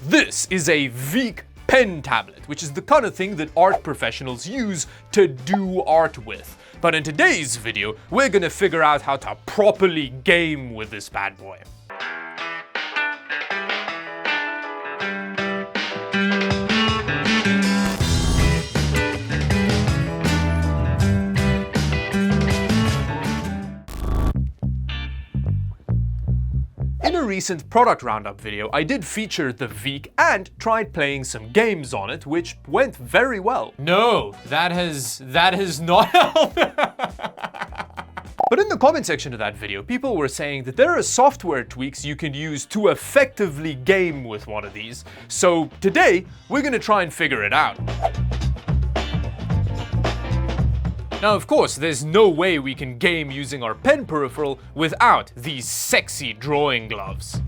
This is a Veek pen tablet, which is the kind of thing that art professionals use to do art with. But in today's video, we're gonna figure out how to properly game with this bad boy. In a recent product roundup video, I did feature the Veek and tried playing some games on it, which went very well. No, that has not helped. But in the comment section of that video, people were saying that there are software tweaks you can use to effectively game with one of these. So today, we're gonna try and figure it out. Now, of course, there's no way we can game using our pen peripheral without these sexy drawing gloves.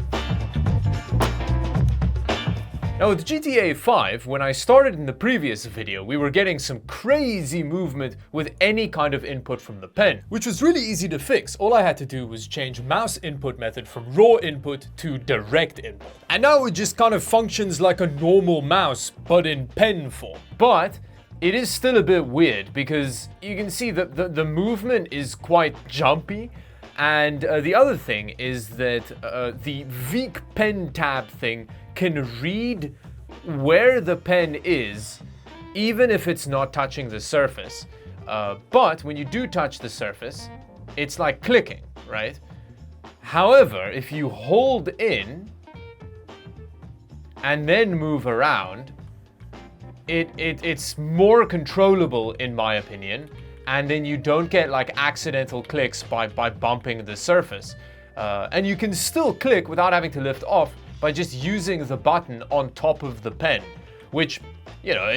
Now, with GTA 5, when I started in the previous video, we were getting some crazy movement with any kind of input from the pen, which was really easy to fix. All I had to do was change mouse input method from raw input to direct input. And now it just kind of functions like a normal mouse, but in pen form. But it is still a bit weird because you can see that the movement is quite jumpy. And the other thing is that the Veek pen tab thing can read where the pen is, even if it's not touching the surface. But when you do touch the surface, it's like clicking, right? However, if you hold in and then move around, it's more controllable in my opinion, and then you don't get like accidental clicks by bumping the surface. And you can still click without having to lift off by just using the button on top of the pen, which, you know,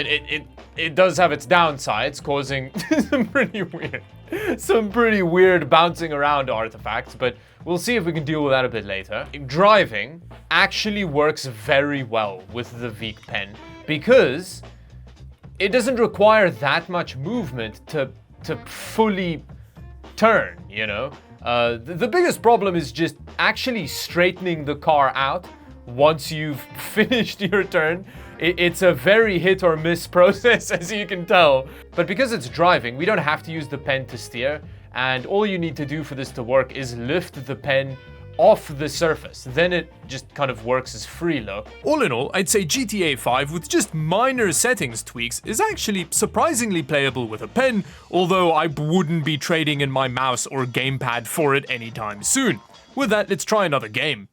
it does have its downsides, causing some pretty weird bouncing around artifacts, but we'll see if we can deal with that a bit later. Driving actually works very well with the Veek pen because it doesn't require that much movement to fully turn, you know? The biggest problem is just actually straightening the car out once you've finished your turn. It's a very hit or miss process, as you can tell. But because it's driving, we don't have to use the pen to steer, and all you need to do for this to work is lift the pen off the surface. Then it just kind of works as freeload. All in all, I'd say GTA 5 with just minor settings tweaks is actually surprisingly playable with a pen, although I wouldn't be trading in my mouse or gamepad for it anytime soon. With that, let's try another game.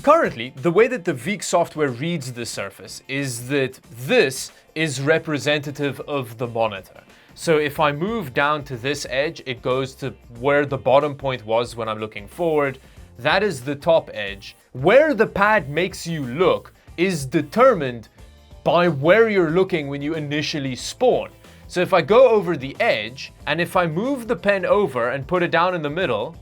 Currently, the way that the Veek software reads the surface is that this is representative of the monitor. So if I move down to this edge, it goes to where the bottom point was when I'm looking forward. That is the top edge. Where the pad makes you look is determined by where you're looking when you initially spawn. So if I go over the edge, and if I move the pen over and put it down in the middle,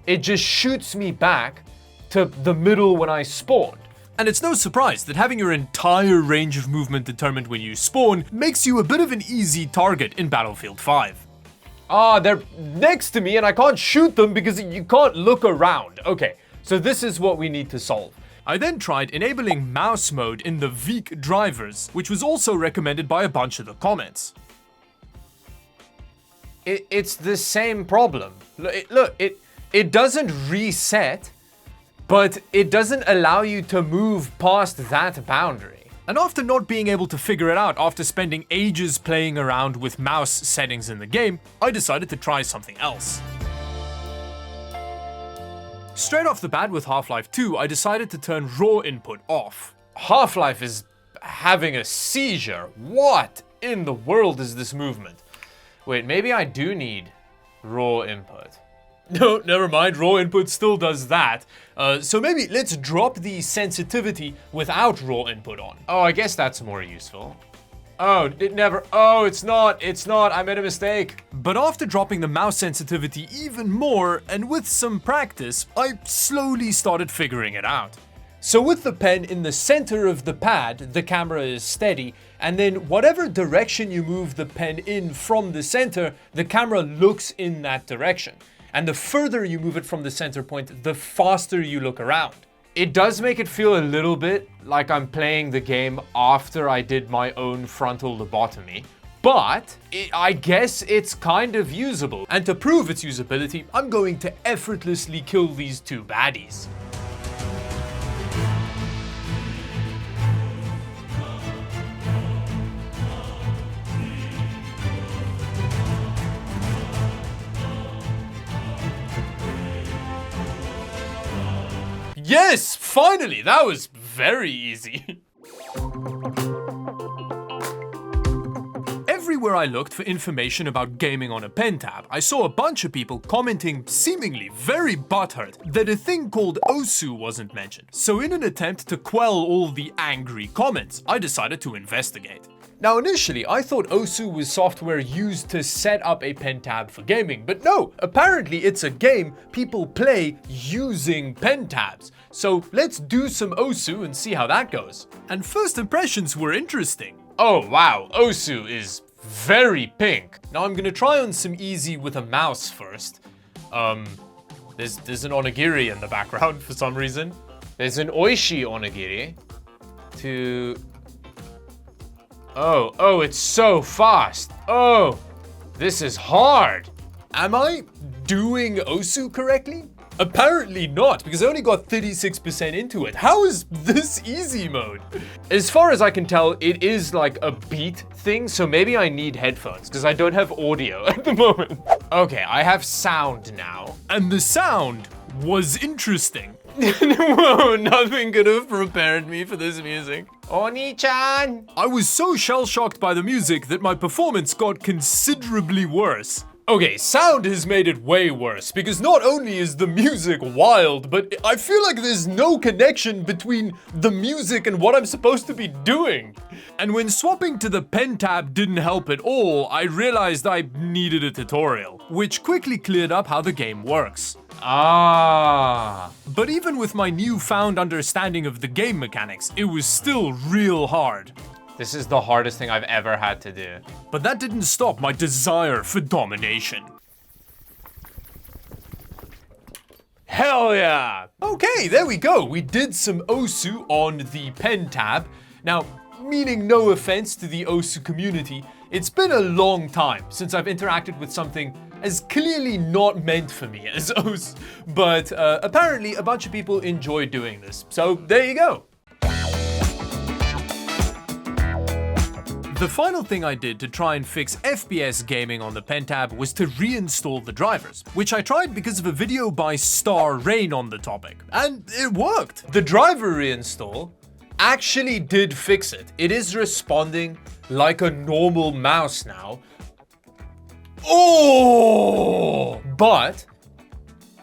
it just shoots me back to the middle when I spawned. And it's no surprise that having your entire range of movement determined when you spawn makes you a bit of an easy target in Battlefield 5. They're next to me and I can't shoot them because you can't look around. Okay, so this is what we need to solve. I then tried enabling mouse mode in the Veek drivers, which was also recommended by a bunch of the comments. It's the same problem. Look, it doesn't reset, but it doesn't allow you to move past that boundary. And after not being able to figure it out after spending ages playing around with mouse settings in the game, I decided to try something else. Straight off the bat with Half-Life 2, I decided to turn raw input off. Half-Life is having a seizure. What in the world is this movement? Wait, maybe I do need raw input. No, never mind, raw input still does that. So maybe let's drop the sensitivity without raw input on. Oh, I guess that's more useful. Oh, it's not, I made a mistake. But after dropping the mouse sensitivity even more, and with some practice, I slowly started figuring it out. So with the pen in the center of the pad, the camera is steady, and then whatever direction you move the pen in from the center, the camera looks in that direction. And the further you move it from the center point, the faster you look around. It does make it feel a little bit like I'm playing the game after I did my own frontal lobotomy, but I guess it's kind of usable. And to prove its usability, I'm going to effortlessly kill these two baddies. Yes, finally, that was very easy. Everywhere I looked for information about gaming on a pen tab, I saw a bunch of people commenting seemingly very butthurt that a thing called OSU wasn't mentioned. So in an attempt to quell all the angry comments, I decided to investigate. Now initially, I thought OSU was software used to set up a pen tab for gaming, but no, apparently it's a game people play using pen tabs. So let's do some OSU and see how that goes. And first impressions were interesting. Oh wow, OSU is very pink. Now I'm gonna try on some easy with a mouse first. There's an onigiri in the background for some reason. There's an oishi onigiri to... Oh, it's so fast. Oh, this is hard. Am I doing OSU correctly? Apparently not, because I only got 36% into it. How is this easy mode? As far as I can tell, it is like a beat thing, so maybe I need headphones, because I don't have audio at the moment. Okay, I have sound now. And the sound was interesting. Whoa, nothing could have prepared me for this music. Oni-chan! I was so shell-shocked by the music that my performance got considerably worse. Okay, sound has made it way worse, because not only is the music wild, but I feel like there's no connection between the music and what I'm supposed to be doing. And when swapping to the pen tab didn't help at all, I realized I needed a tutorial, which quickly cleared up how the game works. Ah. But even with my newfound understanding of the game mechanics, it was still real hard. This is the hardest thing I've ever had to do. But that didn't stop my desire for domination. Hell yeah! Okay, there we go. We did some OSU on the pen tab. Now, meaning no offense to the OSU community, it's been a long time since I've interacted with something as clearly not meant for me as OSU. But apparently a bunch of people enjoy doing this. So there you go. The final thing I did to try and fix FPS gaming on the pen tab was to reinstall the drivers, which I tried because of a video by Star Rain on the topic, and it worked. The driver reinstall actually did fix it. It is responding like a normal mouse now. Oh! But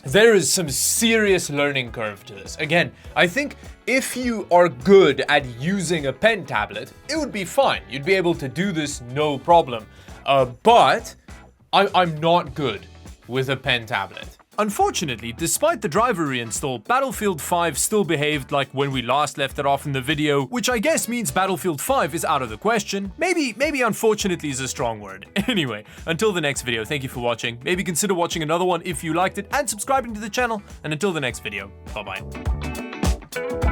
there is some serious learning curve to this. Again, I think if you are good at using a pen tablet, it would be fine. You'd be able to do this no problem. But I'm not good with a pen tablet. Unfortunately, despite the driver reinstall, Battlefield 5 still behaved like when we last left it off in the video, which I guess means Battlefield 5 is out of the question. Maybe unfortunately is a strong word. Anyway, until the next video, thank you for watching. Maybe consider watching another one if you liked it and subscribing to the channel. And until the next video, bye-bye.